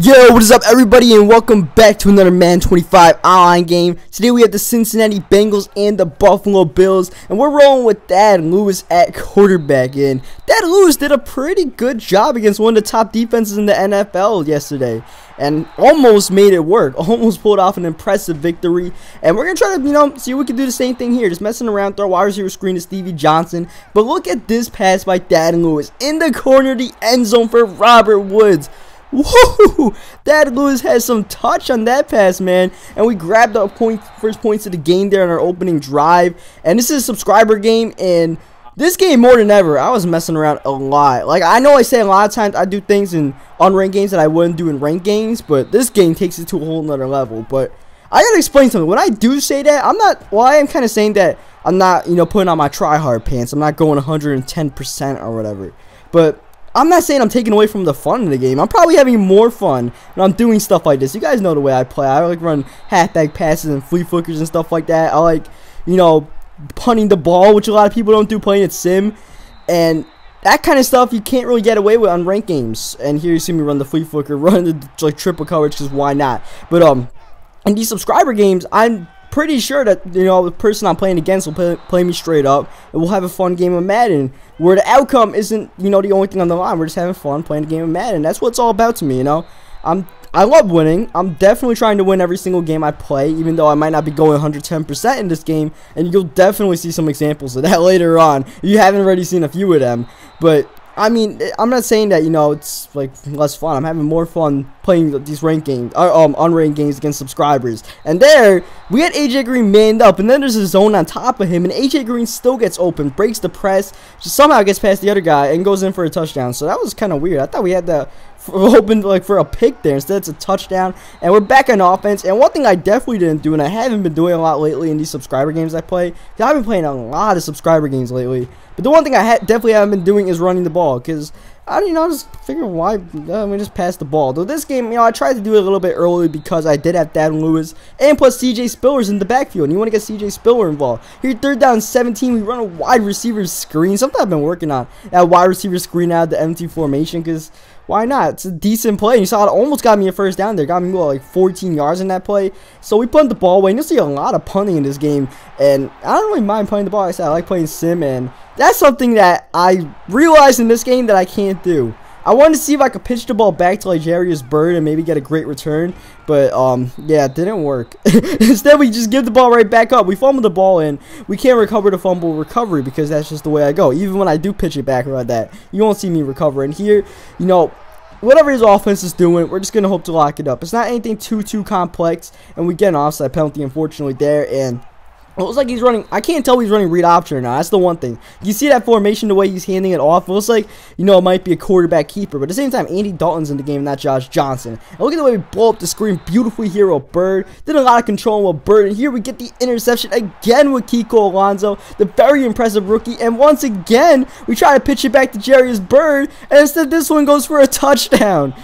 Yo, what is up everybody, and welcome back to another Madden 25 online game. Today we have the Cincinnati Bengals and the Buffalo Bills, and we're rolling with Thad Lewis at quarterback. And Thad Lewis did a pretty good job against one of the top defenses in the NFL yesterday, and almost made it work, almost pulled off an impressive victory. And we're going to try to, see if we can do the same thing here, just messing around, throw a wide receiver screen to Stevie Johnson. But look at this pass by Thad Lewis in the corner of the end zone for Robert Woods. Woo! Thad Lewis has some touch on that pass, man. And we grabbed the first points of the game there on our opening drive. And this is a subscriber game, and this game more than ever, I was messing around a lot. Like, I know I say a lot of times I do things in unranked games that I wouldn't do in ranked games, but this game takes it to a whole nother level. But I gotta explain something. When I do say that, I'm not, well, I am kind of saying that I'm not, putting on my try-hard pants. I'm not going 110% or whatever. But I'm not saying I'm taking away from the fun of the game. I'm probably having more fun when I'm doing stuff like this. You guys know the way I play. I like run halfback passes and flea flickers and stuff like that. I like, punting the ball, which a lot of people don't do playing at Sim. And that kind of stuff you can't really get away with on ranked games. And here you see me run the flea flicker, run the triple coverage, because why not? But in these subscriber games, I'm pretty sure that the person I'm playing against will play me straight up, and we'll have a fun game of Madden where the outcome isn't the only thing on the line. We're just having fun playing a game of Madden. That's what it's all about to me. I love winning. I'm definitely trying to win every single game I play, even though I might not be going 110% in this game, and you'll definitely see some examples of that later on. You haven't already seen a few of them, but I mean, I'm not saying that, it's like less fun. I'm having more fun playing these ranked games, unranked games against subscribers. And there, we had AJ Green manned up, and then there's a zone on top of him, and AJ Green still gets open, breaks the press, just somehow gets past the other guy, and goes in for a touchdown. So that was kind of weird. I thought we had that open for a pick there. Instead, it's a touchdown, and we're back on offense. And one thing I definitely didn't do, and I haven't been doing a lot lately in these subscriber games I play, I've been playing a lot of subscriber games lately. But the one thing I definitely haven't been doing is running the ball, because I just figure why we just pass the ball. Though this game, I tried to do it a little bit early because I did have Thad Lewis and plus CJ Spiller's in the backfield, and you want to get CJ Spiller involved. Here, third down 17, we run a wide receiver screen. Something I've been working on, that wide receiver screen out of the empty formation, because why not? It's a decent play. You saw it almost got me a first down there. Got me like 14 yards in that play. So we punt the ball away. And you'll see a lot of punting in this game. And I don't really mind punting the ball. Like I said, I like playing Sim. And that's something that I realized in this game that I can't do. I wanted to see if I could pitch the ball back to like Jarius Byrd and maybe get a great return. But, yeah, it didn't work. Instead, we just give the ball right back up. We fumble the ball in. We can't recover the fumble recovery because that's just the way I go. Even when I do pitch it back like that, you won't see me recover. And here, whatever his offense is doing, we're just going to hope to lock it up. It's not anything too complex. And we get an offside penalty, unfortunately, there. And it looks like he's running. I can't tell he's running read option or not. That's the one thing. You see that formation, the way he's handing it off. It looks like, it might be a quarterback keeper. But at the same time, Andy Dalton's in the game, not Josh Johnson. And look at the way we blow up the screen beautifully here with Bird. Did a lot of control with Bird. And here we get the interception again with Kiko Alonso, the very impressive rookie. And once again, we try to pitch it back to Jarius Byrd. And instead, this one goes for a touchdown.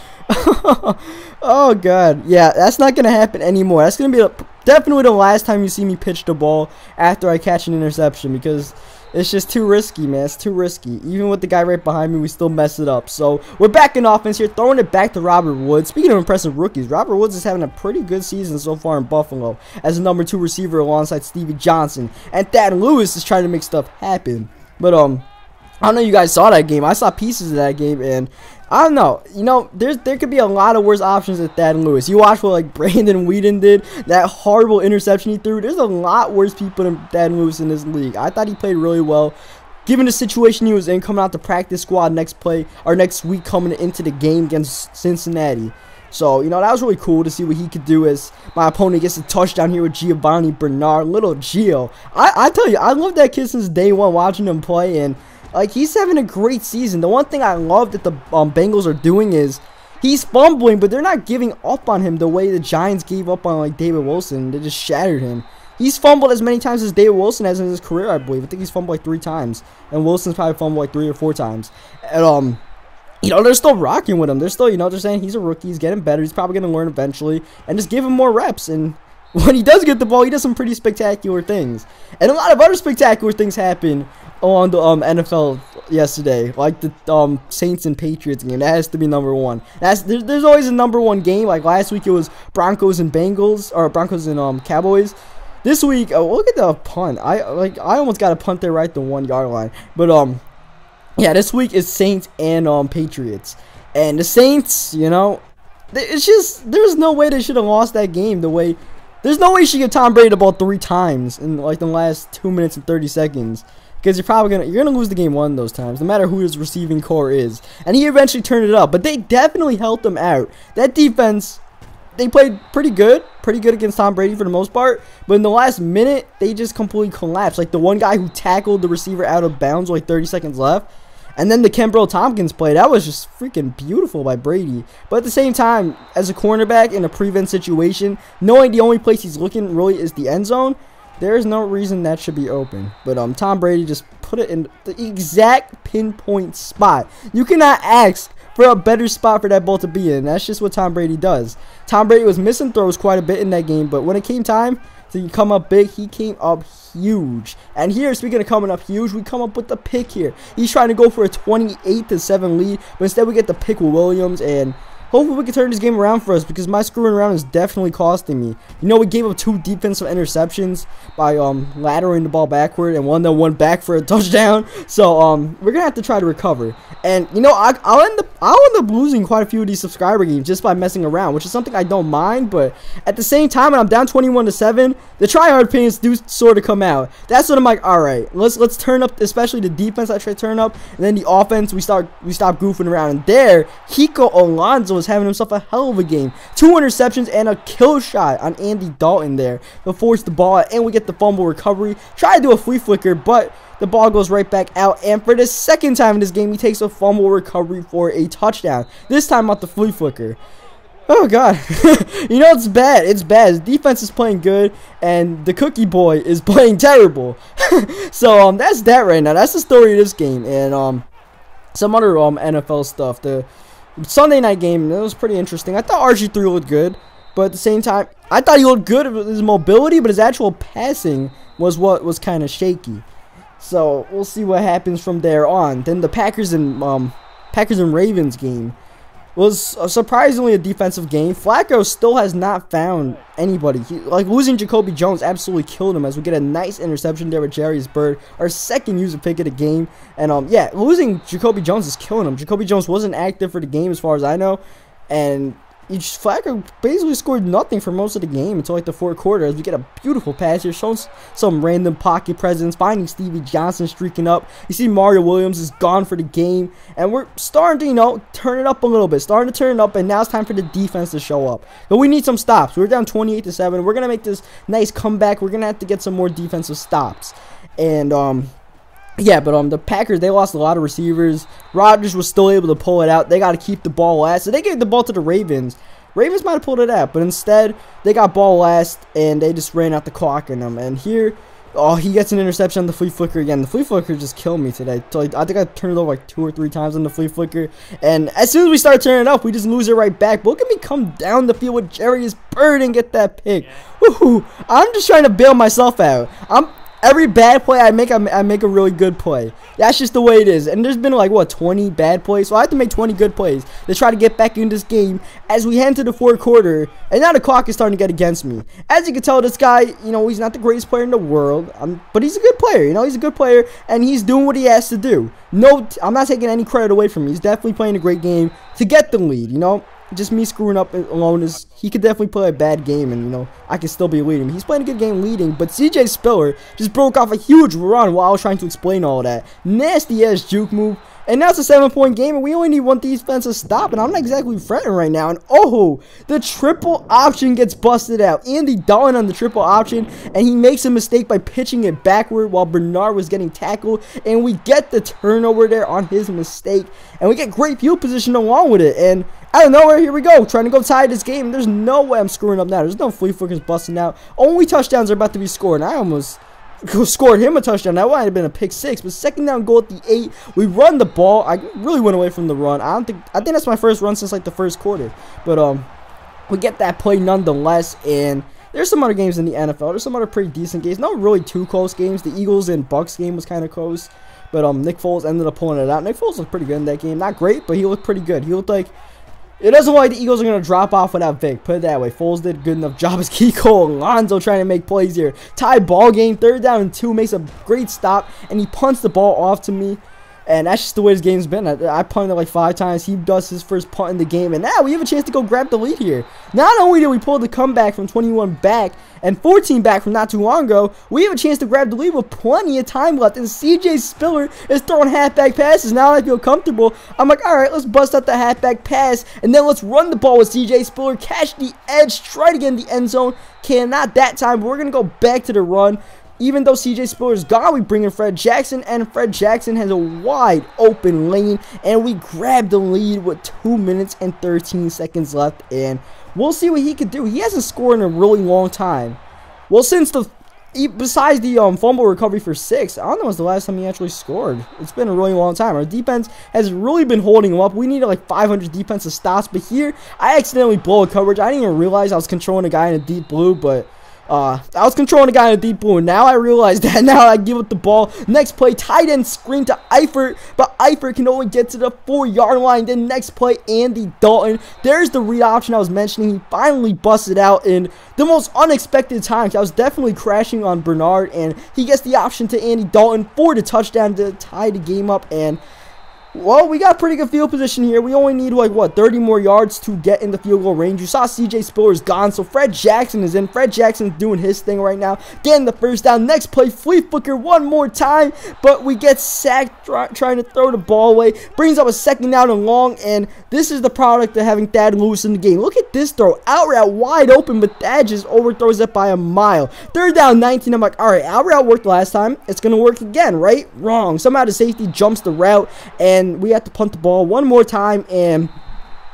Oh god, yeah, that's not gonna happen anymore. That's gonna be definitely the last time you see me pitch the ball after I catch an interception, because it's just too risky, man. It's too risky. Even with the guy right behind me, we still mess it up. So we're back in offense here, throwing it back to Robert Woods. Speaking of impressive rookies, Robert Woods is having a pretty good season so far in Buffalo as a number 2 receiver alongside Stevie Johnson, and Thad Lewis is trying to make stuff happen. But I don't know if you guys saw that game. I saw pieces of that game, and I don't know. There could be a lot of worse options than Thad Lewis. You watch what like Brandon Whedon did, that horrible interception he threw. There's a lot worse people than Thad Lewis in this league. I thought he played really well, given the situation he was in, coming out the practice squad next week, coming into the game against Cincinnati. So, that was really cool to see what he could do as my opponent gets a touchdown here with Giovanni Bernard. Little Gio. I tell you, I love that kid since day one watching him play, and he's having a great season. The one thing I love that the Bengals are doing is he's fumbling, but they're not giving up on him the way the Giants gave up on David Wilson. They just shattered him. He's fumbled as many times as David Wilson has in his career, I believe. I think he's fumbled like 3 times, and Wilson's probably fumbled like 3 or 4 times. And they're still rocking with him. They're still, they're saying he's a rookie, he's getting better, he's probably going to learn eventually, and just give him more reps. And when he does get the ball, he does some pretty spectacular things. And a lot of other spectacular things happen on the NFL yesterday, like the Saints and Patriots game. That has to be #1. There's always a #1 game. Like last week it was Broncos and Bengals, or Broncos and Cowboys. This week, look at the punt. I almost got a punt there right at the 1 yard line. But yeah, this week is Saints and Patriots. And the Saints, you know, it's just there's no way they should have lost that game. There's no way you should give Tom Brady the ball 3 times in like the last 2 minutes and 30 seconds. Because you're gonna lose the game one of those times, no matter who his receiving core is. And he eventually turned it up, but they definitely helped them out. That defense, they played pretty good against Tom Brady for the most part. But in the last minute, they just completely collapsed. Like the one guy who tackled the receiver out of bounds with like 30 seconds left. And then the Kenbrell Tompkins play, that was just freaking beautiful by Brady. But at the same time, as a cornerback in a prevent situation, knowing the only place he's looking really is the end zone, there is no reason that should be open. But Tom Brady just put it in the exact pinpoint spot. You cannot ask for a better spot for that ball to be in. That's just what Tom Brady does. Tom Brady was missing throws quite a bit in that game, but when it came time to come up big, he came up huge. And here, speaking of coming up huge, we come up with the pick here. He's trying to go for a 28-7 lead, but instead we get the pick with Williams, and hopefully we can turn this game around for us, because my screwing around is definitely costing me. You know, we gave up 2 defensive interceptions by laterally the ball backward, and one that went back for a touchdown. So we're gonna have to try to recover. And you know, I'll end up losing quite a few of these subscriber games just by messing around, which is something I don't mind. But at the same time, when I'm down 21-7, the try-hard pains do sort of come out. That's what I'm like. All right, let's turn up, especially the defense. I try to turn up, and then the offense we stop goofing around. And there, Kiko Alonso was having himself a hell of a game. 2 interceptions and a kill shot on Andy Dalton there to force the ball out, and we get the fumble recovery. Try to do a flea flicker, but the ball goes right back out, and for the second time in this game, he takes a fumble recovery for a touchdown. This time out the flea flicker. Oh god. You know, it's bad. It's bad. His defense is playing good, and the cookie boy is playing terrible. So that's that right now. That's the story of this game. And some other NFL stuff. The Sunday night game, it was pretty interesting. I thought RG3 looked good, but at the same time, I thought he looked good with his mobility, but his actual passing was what was kind of shaky. So we'll see what happens from there on. Then the Packers and Ravens game was surprisingly a defensive game. Flacco still has not found anybody. Like losing Jacoby Jones absolutely killed him, as we get a nice interception there with Jarius Byrd, our second user pick of the game. And yeah, losing Jacoby Jones is killing him. Jacoby Jones wasn't active for the game as far as I know, and Flacco basically scored nothing for most of the game until like the 4th quarter, as we get a beautiful pass here, showing some random pocket presence, finding Stevie Johnson streaking up. You see Mario Williams is gone for the game, and we're starting to, you know, turn it up a little bit, and now it's time for the defense to show up. But we need some stops. We're down 28-7. We're gonna make this nice comeback. We're gonna have to get some more defensive stops. And yeah, but the Packers, they lost a lot of receivers. Rodgers was still able to pull it out. They got to keep the ball last. So they gave the ball to the Ravens. Ravens might have pulled it out, but instead, they got ball last, and they just ran out the clock in them. And here, oh, he gets an interception on the flea flicker again. The flea flicker just killed me today. So I think I turned it over like 2 or 3 times on the flea flicker. And as soon as we start turning it up, we just lose it right back. But look at me come down the field with Jarius Byrd and get that pick. Woohoo! I'm just trying to bail myself out. Every bad play I make a really good play. That's just the way it is. And there's been like, what, 20 bad plays? So I have to make 20 good plays to try to get back in this game as we head into the 4th quarter. And now the clock is starting to get against me. As you can tell, this guy, you know, he's not the greatest player in the world. But he's a good player. You know, he's a good player. And he's doing what he has to do. No, I'm not taking any credit away from him. He's definitely playing a great game to get the lead, you know. Just me screwing up alone is, he could definitely play a bad game, and you know, I can still be leading. He's playing a good game leading, but CJ Spiller just broke off a huge run while I was trying to explain all that. Nasty ass juke move. And now it's a 7-point game, and we only need one defensive stop, and I'm not exactly fretting right now. And oh, the triple option gets busted out. Andy Dalton on the triple option, and he makes a mistake by pitching it backward while Bernard was getting tackled, and we get the turnover there on his mistake, and we get great field position along with it. And out of nowhere, here we go, trying to go tie this game. There's no way I'm screwing up now. There's no flea flickers busting out. Only touchdowns are about to be scored, and I almost scored him a touchdown. That might have been a pick 6, but second down goal at the 8. We run the ball. I really went away from the run. I think that's my first run since like the 1st quarter. But we get that play nonetheless. And there's some other games in the NFL. There's some other pretty decent games. Not really too close games. The Eagles and Bucks game was kind of close. But Nick Foles ended up pulling it out. Nick Foles looked pretty good in that game. Not great, but he looked pretty good. He looked like it doesn't look like the Eagles are going to drop off without Vic. Put it that way. Foles did a good enough job as Kiko Alonso trying to make plays here. Tie ball game. 3rd down and 2. Makes a great stop. And he punts the ball off to me. And that's just the way this game's been. I punted like 5 times. He does his first punt in the game. And now we have a chance to go grab the lead here. Not only did we pull the comeback from 21 back and 14 back from not too long ago, we have a chance to grab the lead with plenty of time left. And CJ Spiller is throwing halfback passes. Now I feel comfortable. I'm like, all right, let's bust out the halfback pass. And then let's run the ball with CJ Spiller. Catch the edge. Try to get in the end zone. Cannot that time. We're going to go back to the run. Even though CJ Spiller is gone, we bring in Fred Jackson, and Fred Jackson has a wide open lane, and we grab the lead with 2 minutes and 13 seconds left, and we'll see what he could do. He hasn't scored in a really long time. Well, since besides the fumble recovery for 6, I don't know when's the last time he actually scored. It's been a really long time. Our defense has really been holding him up. We needed like 500 defensive stops, but here, I accidentally blow a coverage. I didn't even realize I was controlling a guy in a deep blue, but I was controlling a guy in a deep blue, and now I realize that. Now I give up the ball. Next play, tight end screen to Eifert, but Eifert can only get to the 4-yard line. Then next play, Andy Dalton. There's the read option I was mentioning. He finally busted out in the most unexpected times. I was definitely crashing on Bernard, and he gets the option to Andy Dalton for the touchdown to tie the game up. And well, we got pretty good field position here. We only need, like, what, 30 more yards to get in the field goal range. You saw CJ Spiller's gone, so Fred Jackson is in. Fred Jackson's doing his thing right now. Getting the first down. Next play, flea flicker one more time, but we get sacked trying to throw the ball away. Brings up a 2nd down and long, and this is the product of having Thad Lewis in the game. Look at this throw. Out route wide open, but Thad just overthrows it by a mile. 3rd down, 19. I'm like, all right, out route worked last time. It's going to work again, right? Wrong. Somehow the safety jumps the route, and we have to punt the ball one more time, and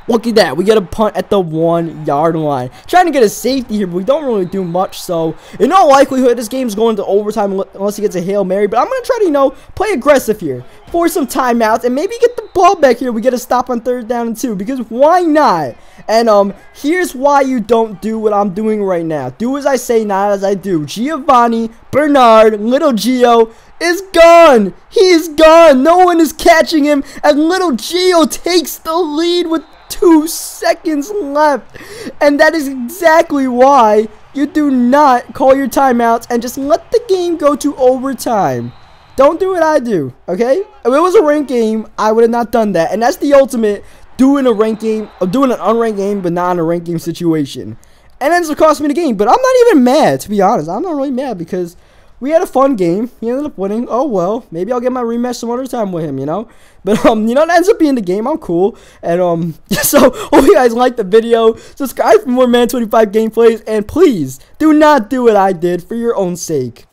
look at that. We get a punt at the 1-yard line. Trying to get a safety here, but we don't really do much. So, in all likelihood, this game's going to overtime unless he gets a Hail Mary. But I'm going to try to, play aggressive here. Force some timeouts and maybe get the ball back here. We get a stop on 3rd down and 2, because why not? And here's why you don't do what I'm doing right now. Do as I say, not as I do. Giovanni Bernard, little Gio, is gone. He is gone. No one is catching him, and little Gio takes the lead with 2 seconds left. And that is exactly why you do not call your timeouts and just let the game go to overtime. Don't do what I do, okay? If it was a ranked game, I would have not done that. And that's the ultimate doing a ranked game, or doing an unranked game, but not in a ranked game situation. And ends up costing me the game. But I'm not even mad, to be honest. I'm not really mad, because we had a fun game. He ended up winning. Oh, well. Maybe I'll get my rematch some other time with him, But, that ends up being the game. I'm cool. And, so, hope you guys liked the video. Subscribe for more Madden 25 gameplays. And please, do not do what I did for your own sake.